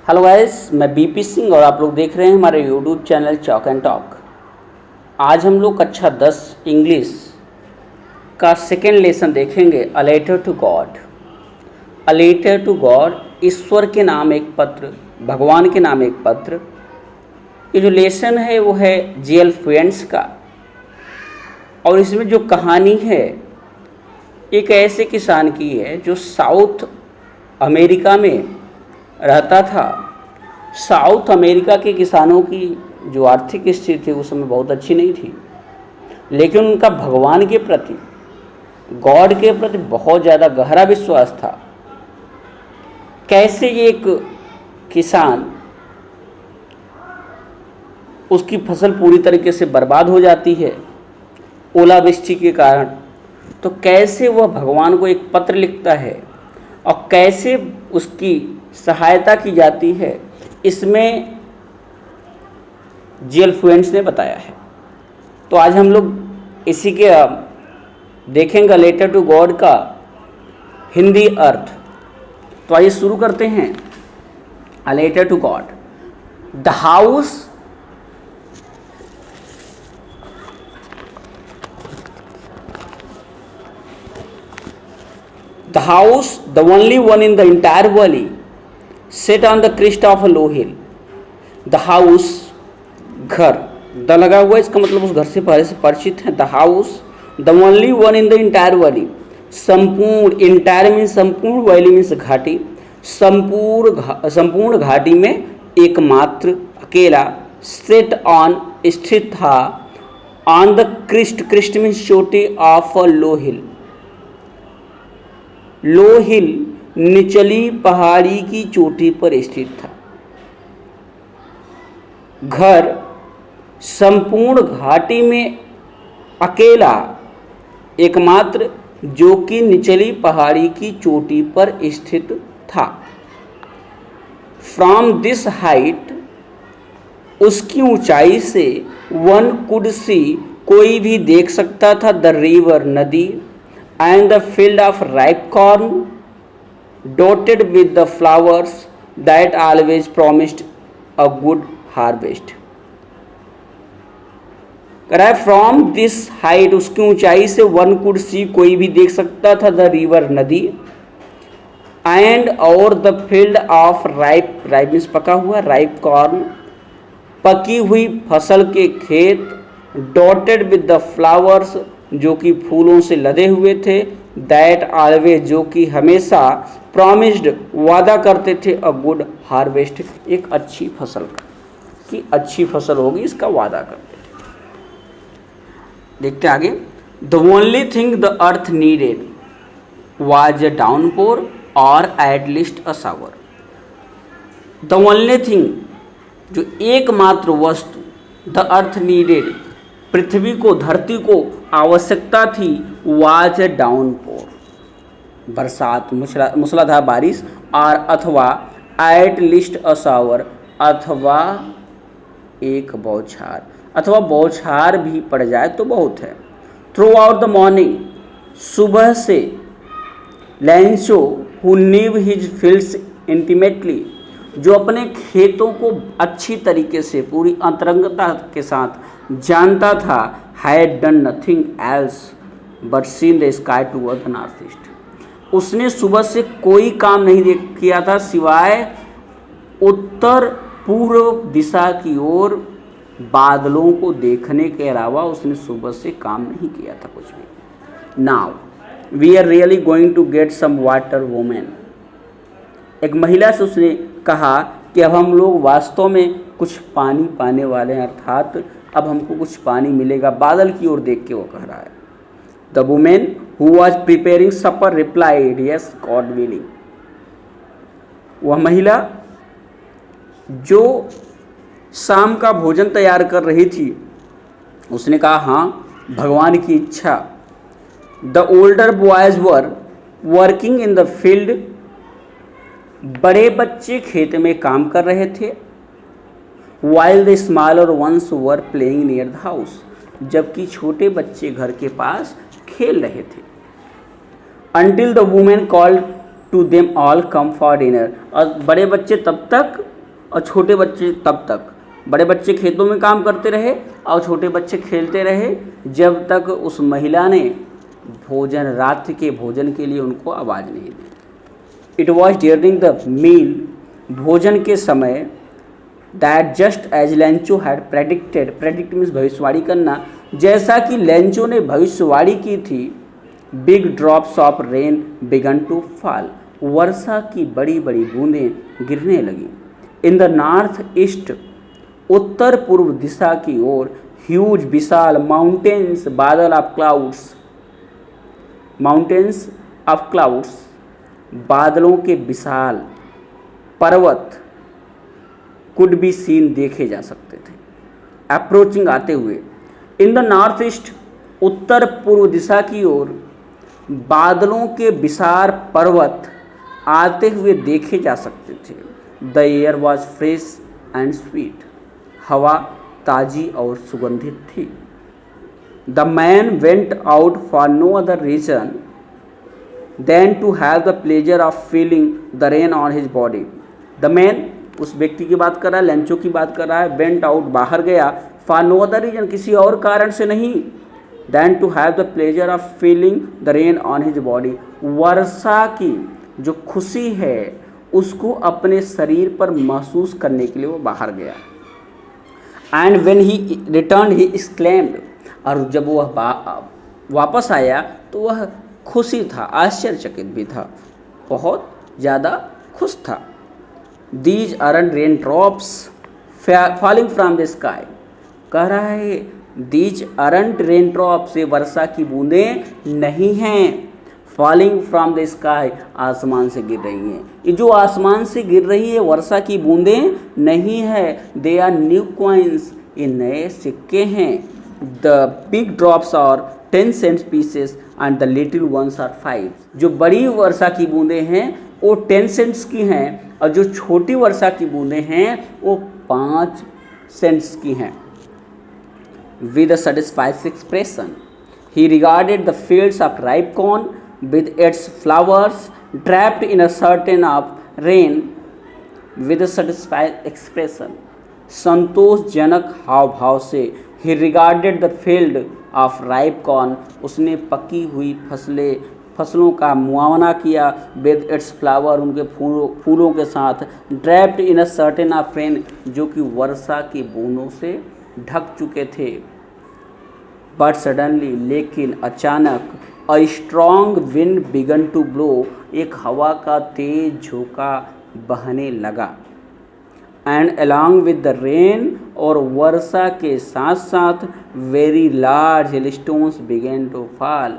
Hello guys, मैं BP Singh और आप लोग देख रहे हैं हमारे YouTube channel chalk and talk. आज हम लोग कक्षा 10 इंग्लिश का सेकेंड लेसन देखेंगे, a letter to God. A letter to God, ईश्वर के नाम एक पत्र, भगवान के नाम एक पत्र। ये जो लेसन है वो है जेएल फ्रेंड्स का, और इसमें जो कहानी है एक ऐसे किसान की है जो साउथ अमेरिका में रहता था। साउथ अमेरिका के किसानों की जो आर्थिक स्थिति थी उस समय बहुत अच्छी नहीं थी, लेकिन उनका भगवान के प्रति, गॉड के प्रति बहुत ज़्यादा गहरा विश्वास था। कैसे ये एक किसान, उसकी फसल पूरी तरीके से बर्बाद हो जाती है ओलावृष्टि के कारण, तो कैसे वह भगवान को एक पत्र लिखता है और कैसे उसकी सहायता की जाती है, इसमें जेएल फ्रेंड्स ने बताया है। तो आज हम लोग इसी के देखेंगे लेटर टू गॉड का हिंदी अर्थ। तो आइए शुरू करते हैं। A letter to God. The हाउस the only one in the entire valley, set on the crest of a low hill. The house, घर, द लगा हुआ है, इसका मतलब उस घर से पहले से परिचित है। The house, the only one in the entire valley, संपूर्ण, इंटायर मीन्स संपूर्ण, वैली मीन्स घाटी, संपूर्ण घाटी में एकमात्र, अकेला, सेट ऑन, स्थित था, on the crest, crest means चोटी, of a low hill, low hill निचली पहाड़ी की चोटी पर स्थित था। घर संपूर्ण घाटी में अकेला, एकमात्र, जो कि निचली पहाड़ी की चोटी पर स्थित था। फ्रॉम दिस हाइट, उसकी ऊंचाई से, वन कुड सी, कोई भी देख सकता था, द रिवर, नदी, and the field of ripe corn dotted with the flowers that always promised a good harvest. From this height, उसकी ऊंचाई से, वन कुड सी, कोई भी देख सकता था, द रिवर, नदी, एंड और the field of ripe, ripe means पका हुआ, राइप कॉर्न, पकी हुई फसल के खेत, डॉटेड विद द फ्लावर्स, जो कि फूलों से लदे हुए थे, दैट ऑलवेज, जो कि हमेशा, प्रॉमिस्ड, वादा करते थे, अ गुड हार्वेस्ट, एक अच्छी फसल का, कि अच्छी फसल होगी, इसका वादा करते थे। देखते आगे। The only thing the earth needed was a downpour और at least a shower. The only thing, जो एकमात्र वस्तु, द अर्थ नीडेड, पृथ्वी को, धरती को आवश्यकता थी, वाज अ डाउनपोर, बरसात, मूसलाधार बारिश, और अथवा एट लीस्ट अ शावर, अथवा एक बौछार, अथवा बौछार भी पड़ जाए तो बहुत है। थ्रू आउट द मॉर्निंग, सुबह से, Lencho who knew his fields intimately, जो अपने खेतों को अच्छी तरीके से, पूरी अंतरंगता के साथ जानता था, had done nothing else but seen the sky toward the north east, उसने सुबह से कोई काम नहीं किया था सिवाय उत्तर पूर्व दिशा की ओर बादलों को देखने के अलावा उसने सुबह से काम नहीं किया था कुछ भी। Now we are really going to get some water women, एक महिला से उसने कहा कि अब हम लोग वास्तव में कुछ पानी पाने वाले हैं, अर्थात अब हमको कुछ पानी मिलेगा। बादल की ओर देख के वो कह रहा है। The women who was preparing supper replied, yes God willing, वह महिला जो शाम का भोजन तैयार कर रही थी, उसने कहा हाँ, भगवान की इच्छा। The older boys were working in the field, बड़े बच्चे खेत में काम कर रहे थे, while the smaller ones were playing near the house, जबकि छोटे बच्चे घर के पास खेल रहे थे। Until the woman called to them all come for dinner, और बड़े बच्चे तब तक और छोटे बच्चे तब तक। बड़े बच्चे खेतों में काम करते रहे और छोटे बच्चे खेलते रहे जब तक उस महिला ने भोजन, रात्रि के भोजन के लिए उनको आवाज़ नहीं दी। It was during the meal, भोजन के समय, that just as Lencho had predicted, predict means भविष्यवाणी करना, जैसा कि लेंचो ने भविष्यवाणी की थी, big drops of rain began to fall, वर्षा की बड़ी बड़ी बूंदें गिरने लगी। इन द नॉर्थ ईस्ट, उत्तर पूर्व दिशा की ओर, ह्यूज विशाल माउंटेन्स, बादल of clouds, mountains of clouds, बादलों के विशाल पर्वत कुड बी सीन, देखे जा सकते थे। अप्रोचिंग, आते हुए। इन द नॉर्थ ईस्ट, उत्तर पूर्व दिशा की ओर बादलों के विशाल पर्वत आते हुए देखे जा सकते थे। The air was fresh and sweet, हवा ताजी और सुगंधित थी। The man went out for no other reason than to have the pleasure of feeling the rain on his body. The man, उस व्यक्ति की बात कर रहा है, लेंचो की बात कर रहा है, वेंट आउट, बाहर गया, फॉर नो अदर रीजन, किसी और कारण से नहीं, then to have the pleasure of feeling the rain on his body, वर्षा की जो खुशी है उसको अपने शरीर पर महसूस करने के लिए वो बाहर गया। And when he return he exclaimed, और जब वह वापस आया तो वह खुशी था, आश्चर्यचकित भी था, बहुत ज़्यादा खुश था। These aren't rain drops falling from the sky, कह रहा है दीज आरंट रेन ड्रॉप्स, ये वर्षा की बूंदें नहीं हैं, फॉलिंग फ्रॉम द स्काई, आसमान से गिर रही हैं। ये जो आसमान से गिर रही है वर्षा की बूंदें नहीं है, दे आर न्यू कॉइन्स, ये नए सिक्के हैं। The big drops are 10 cent pieces and the little ones are 5। जो बड़ी वर्षा की बूंदें हैं वो 10 cents की हैं और जो छोटी वर्षा की बूंदें हैं वो 5 cents की हैं। With a satisfied expression, he regarded the fields of ripe corn with its flowers draped in a curtain of rain. With a satisfied expression, संतोषजनक हाव भाव से, he regarded the field of ripe corn, उसने पकी हुई फसलों का मुआवना किया, with its flower, उनके फूलों के साथ, draped in a curtain of rain, जो कि वर्षा की बूंदों से ढक चुके थे। बट सडनली, लेकिन अचानक, a strong wind began to blow, एक हवा का तेज झोंका बहने लगा। And along with the rain, और वर्षा के साथ साथ, very large hailstones began to fall,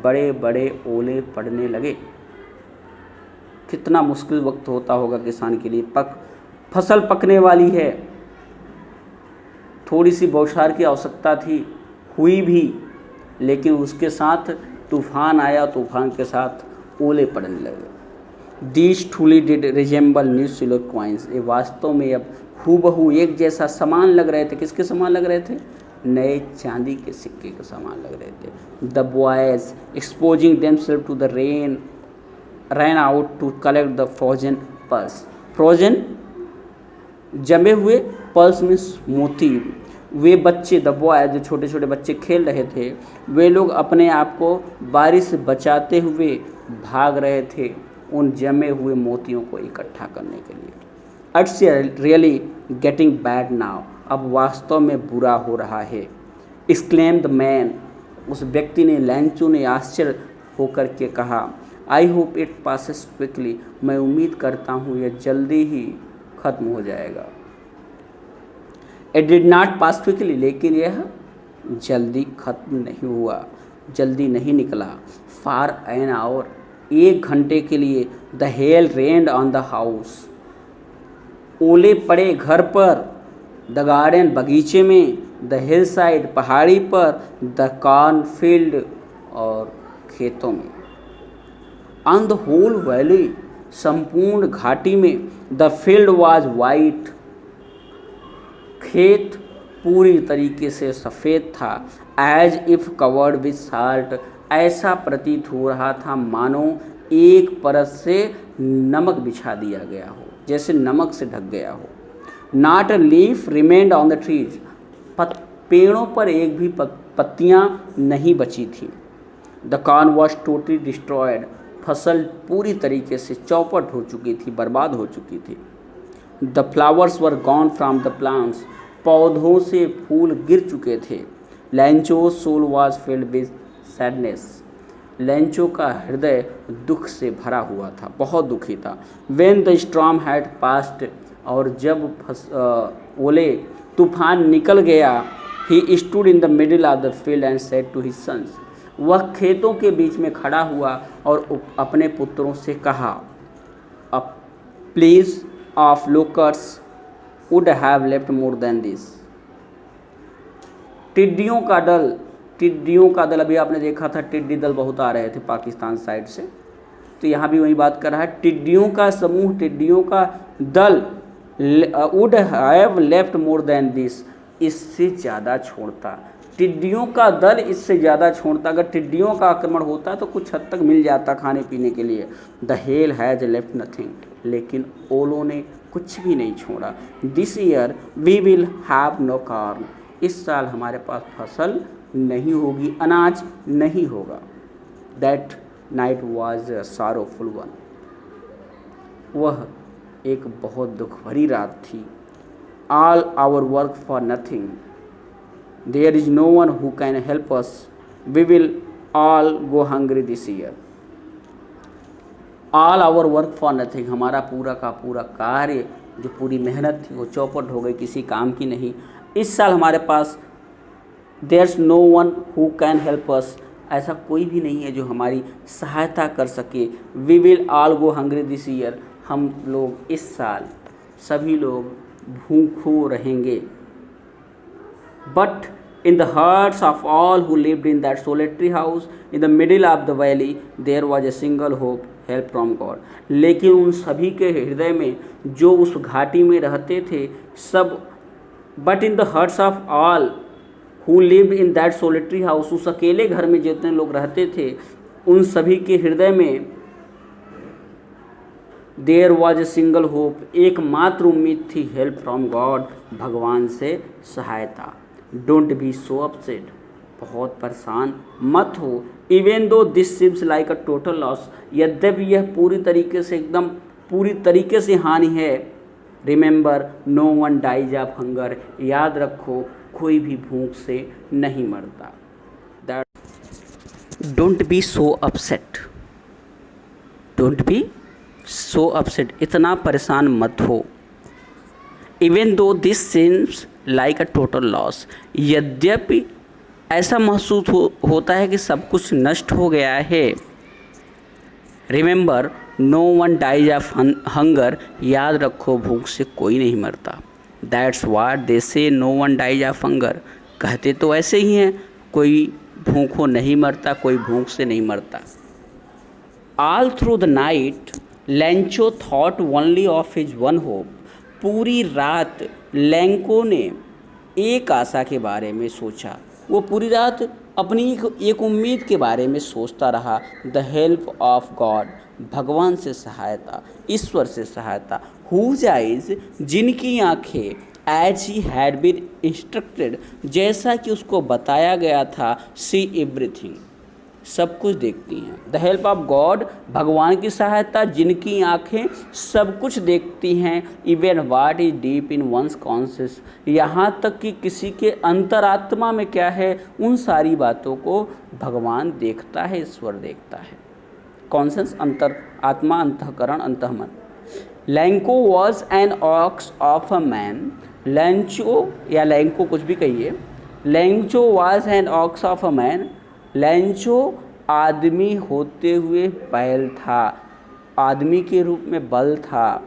बड़े बड़े ओले पड़ने लगे। कितना मुश्किल वक्त होता होगा किसान के लिए, फसल पकने वाली है, थोड़ी सी बौछार की आवश्यकता थी, हुई भी, लेकिन उसके साथ तूफान आया, तूफान के साथ ओले पड़ने लगे। These truly did resemble new silver coins, ये वास्तव में अब हूबहू एक जैसा समान लग रहे थे। किसके समान लग रहे थे? नए चांदी के सिक्के के समान लग रहे थे। The boys exposing themselves to the rain ran out to collect the frozen pearls, frozen जमे हुए, पल्स मीन्स मोती। वे बच्चे, द बॉय, जो छोटे छोटे बच्चे खेल रहे थे, वे लोग अपने आप को बारिश से बचाते हुए भाग रहे थे उन जमे हुए मोतियों को इकट्ठा करने के लिए। It's really getting bad now, अब वास्तव में बुरा हो रहा है। एक्सक्लेम द मैन, उस व्यक्ति ने, लेंचो ने आश्चर्य होकर के कहा, I hope it passes quickly, मैं उम्मीद करता हूँ यह जल्दी ही खत्म हो जाएगा। It did not pass quickly, लेकिन यह जल्दी खत्म नहीं हुआ, जल्दी नहीं निकला। फॉर एन आवर, 1 घंटे के लिए। The hello rained on the house, ओले पड़े घर पर। द गार्डन, बगीचे में। द हिल साइड, पहाड़ी पर। द कॉर्न फील्ड, और खेतों में। ऑन द होल वैली, संपूर्ण घाटी में। द फील्ड वाज वाइट, खेत पूरी तरीके से सफ़ेद था। As if covered with salt, ऐसा प्रतीत हो रहा था मानो एक परत से नमक बिछा दिया गया हो, जैसे नमक से ढक गया हो। Not a leaf remained on the trees, पेड़ों पर एक भी पत्तियां नहीं बची थी। The corn was totally destroyed, फसल पूरी तरीके से चौपट हो चुकी थी, बर्बाद हो चुकी थी। The flowers were gone from the plants, पौधों से फूल गिर चुके थे। Lencho's soul was filled with sadness, Lencho का हृदय दुख से भरा हुआ था, बहुत दुखी था। When the storm had passed, और जब ओले तूफान निकल गया, he stood in the middle of the field and said to his sons, वह खेतों के बीच में खड़ा हुआ और अपने पुत्रों से कहा, a plague of locusts would have left more than this. टिड्डियों का दल अभी आपने देखा था, टिड्डी दल बहुत आ रहे थे पाकिस्तान साइड से, तो यहाँ भी वही बात कर रहा है। टिड्डियों का समूह, टिड्डियों का दल would have left more than this, इससे ज़्यादा छोड़ता। टिड्डियों का दल इससे ज़्यादा छोड़ता। अगर टिड्डियों का आक्रमण होता तो कुछ हद तक मिल जाता खाने पीने के लिए। The hail has left nothing, लेकिन ओलों ने कुछ भी नहीं छोड़ा। This year we will have no corn, इस साल हमारे पास फसल नहीं होगी, अनाज नहीं होगा। That night was a sorrowful one, वह एक बहुत दुख भरी रात थी। All our work for nothing, there is no one who can help us, we will all go hungry this year. All our work for nothing, हमारा पूरा का पूरा कार्य, जो पूरी मेहनत थी वो चौपट हो गई, किसी काम की नहीं। इस साल हमारे पास there's no one who can help us, ऐसा कोई भी नहीं है जो हमारी सहायता कर सके। We will all go hungry this year, हम लोग इस साल सभी लोग भूखों रहेंगे। But in the hearts of all who lived in that solitary house in the middle of the valley there was a single hope, help from God। लेकिन उन सभी के हृदय में जो उस घाटी में रहते थे सब, but in the hearts of all who lived in that solitary house, उस अकेले घर में जितने लोग रहते थे उन सभी के हृदय में there was a single hope, एकमात्र उम्मीद थी, हेल्प फ्रॉम गॉड, भगवान से सहायता। डोंट बी सो अपसेट, बहुत परेशान मत हो। Even though this seems like a total loss, यद्यपि यह पूरी तरीके से हानि है। Remember no one dies of hunger, याद रखो कोई भी भूख से नहीं मरता। That don't be so upset, don't be so upset, इतना परेशान मत हो। Even though this seems like a total loss, यद्यपि ऐसा महसूस होता है कि सब कुछ नष्ट हो गया है। Remember no one dies of hunger, याद रखो भूख से कोई नहीं मरता। That's what they say, no one dies of hunger, कहते तो ऐसे ही हैं, कोई भूखों नहीं मरता, कोई भूख से नहीं मरता। All through the night लैंचो thought only of his one hope, पूरी रात लैंको ने एक आशा के बारे में सोचा, वो पूरी रात अपनी एक उम्मीद के बारे में सोचता रहा। द हेल्प ऑफ गॉड, भगवान से सहायता, ईश्वर से सहायता। हुज आइज, जिनकी आँखें, as he had been instructed, जैसा कि उसको बताया गया था, सी एवरीथिंग, सब कुछ देखती हैं। द हेल्प ऑफ गॉड, भगवान की सहायता, जिनकी आँखें सब कुछ देखती हैं। Even what is deep in one's conscience, यहाँ तक कि किसी के अंतरात्मा में क्या है, उन सारी बातों को भगवान देखता है, ईश्वर देखता है। कॉन्शियस अंतर आत्मा, अंतःकरण, अंतःमन। Lencho was an ox of a man, Lencho या लैंको कुछ भी कहिए, Lencho was an ox of a man, Lencho आदमी होते हुए बैल था, आदमी के रूप में बल था।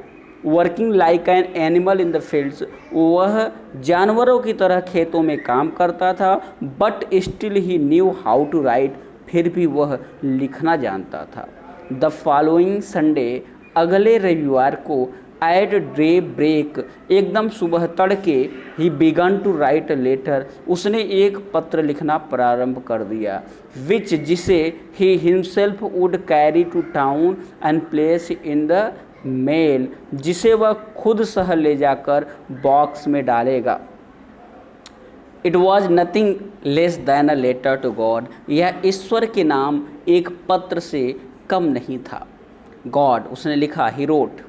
Working like an animal in the fields, वह जानवरों की तरह खेतों में काम करता था। But still he knew how to write, फिर भी वह लिखना जानता था। द फॉलोइंग संडे, अगले रविवार को, एट डे ब्रेक, एकदम सुबह तड़के, he began to write a letter, उसने एक पत्र लिखना प्रारंभ कर दिया। विच, जिसे he himself would carry to town and place in the mail जिसे वह खुद शहर ले जाकर बॉक्स में डालेगा। It was nothing less than a letter to God, यह ईश्वर के नाम एक पत्र से कम नहीं था। गॉड उसने लिखा, he wrote,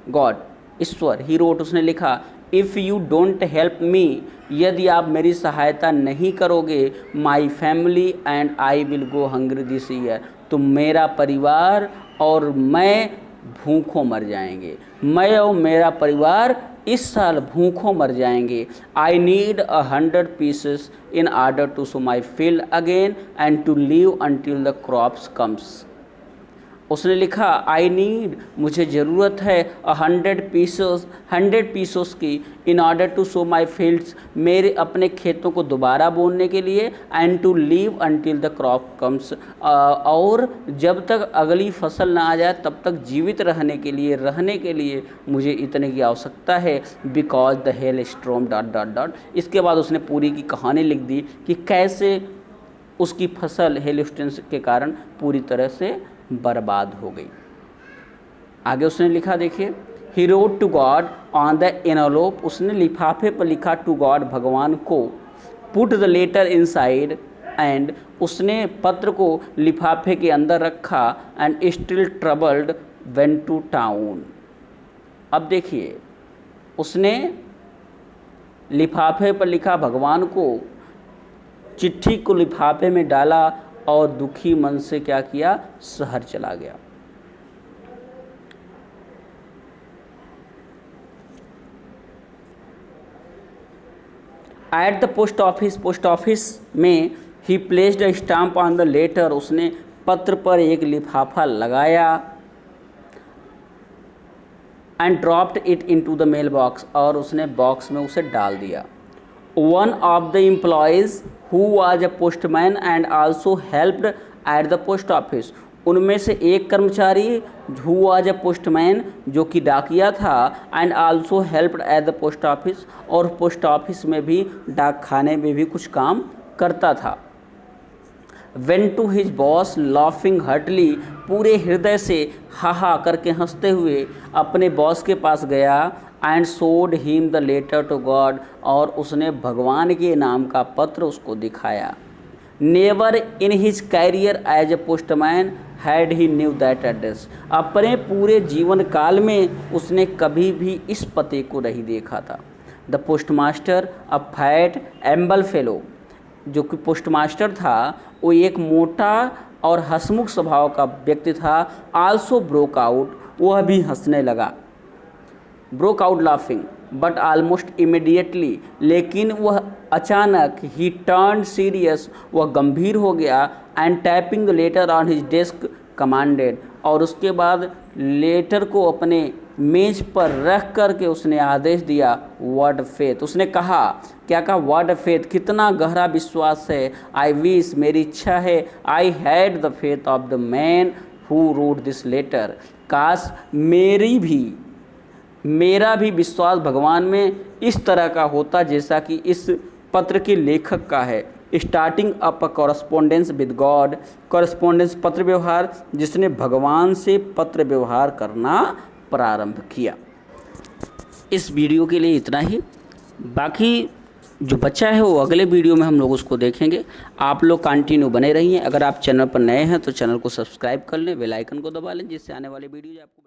God Ishwar, he wrote उसने लिखा, if you don't help me, यदि आप मेरी सहायता नहीं करोगे, my family and I will go hungry this year, तो मेरा परिवार और मैं भूखों मर जाएंगे, मैं और मेरा परिवार इस साल भूखों मर जाएंगे। I need 100 pieces in order to sow my field again and to live until the crops comes. उसने लिखा, आई नीड मुझे ज़रूरत है 100 पीसों की in order to sow my fields, मेरे अपने खेतों को दोबारा बोने के लिए, and to live until the crop comes, और जब तक अगली फसल ना आ जाए तब तक जीवित रहने के लिए मुझे इतने की आवश्यकता है। Because the hell storm dot dot dot. इसके बाद उसने पूरी की कहानी लिख दी कि कैसे उसकी फसल हेलस्टोन के कारण पूरी तरह से बर्बाद हो गई। आगे उसने लिखा, देखिए, he wrote to God on the envelope, उसने लिफाफे पर लिखा टू गॉड भगवान को, put the letter inside, and उसने पत्र को लिफाफे के अंदर रखा, and still troubled went to town. अब देखिए, उसने लिफाफे पर लिखा भगवान को, चिट्ठी को लिफाफे में डाला और दुखी मन से क्या किया, शहर चला गया। एट द पोस्ट ऑफिस में he placed a stamp on the letter, उसने पत्र पर एक लिफाफा लगाया, and dropped it into the mail box, और उसने बॉक्स में उसे डाल दिया। One of the employees who was a postman and also helped at the post office, उनमें से एक कर्मचारी हु वाज अ पोस्टमैन, जो कि डाकिया था, and also helped at the post office, और पोस्ट ऑफिस में भी, डाक खाने में भी कुछ काम करता था। Went to his boss laughing heartily, पूरे हृदय से हा हा करके हंसते हुए अपने बॉस के पास गया, and showed him the letter to God, और उसने भगवान के नाम का पत्र उसको दिखाया। Never in his career as a postman had he knew that address, अपने पूरे जीवन काल में उसने कभी भी इस पते को नहीं देखा था। The postmaster a fat एम्बल fellow, जो कि पोस्टमास्टर था वो एक मोटा और हंसमुख स्वभाव का व्यक्ति था। आल्सो ब्रोक आउट, वह भी हंसने लगा, broke out laughing, but almost immediately, लेकिन वह अचानक, ही टर्न सीरियस, वह गंभीर हो गया, and tapping the later on his desk commanded, और उसके बाद लेटर को अपने मेज पर रख करके उसने आदेश दिया, वर्ड फेथ, उसने कहा, क्या कहा, वर्ड फेथ, कितना गहरा विश्वास है, आई विश, मेरी इच्छा है, I had the faith of the man who wrote this letter, काश मेरा भी विश्वास भगवान में इस तरह का होता जैसा कि इस पत्र के लेखक का है। Starting up a correspondence with God, correspondence पत्र व्यवहार, जिसने भगवान से पत्र व्यवहार करना प्रारंभ किया। इस वीडियो के लिए इतना ही, बाकी जो बच्चा है वो अगले वीडियो में हम लोग उसको देखेंगे। आप लोग कंटिन्यू बने रहिए। अगर आप चैनल पर नए हैं तो चैनल को सब्सक्राइब कर लें, बेल आइकन को दबा लें, जिससे आने वाले वीडियो आपको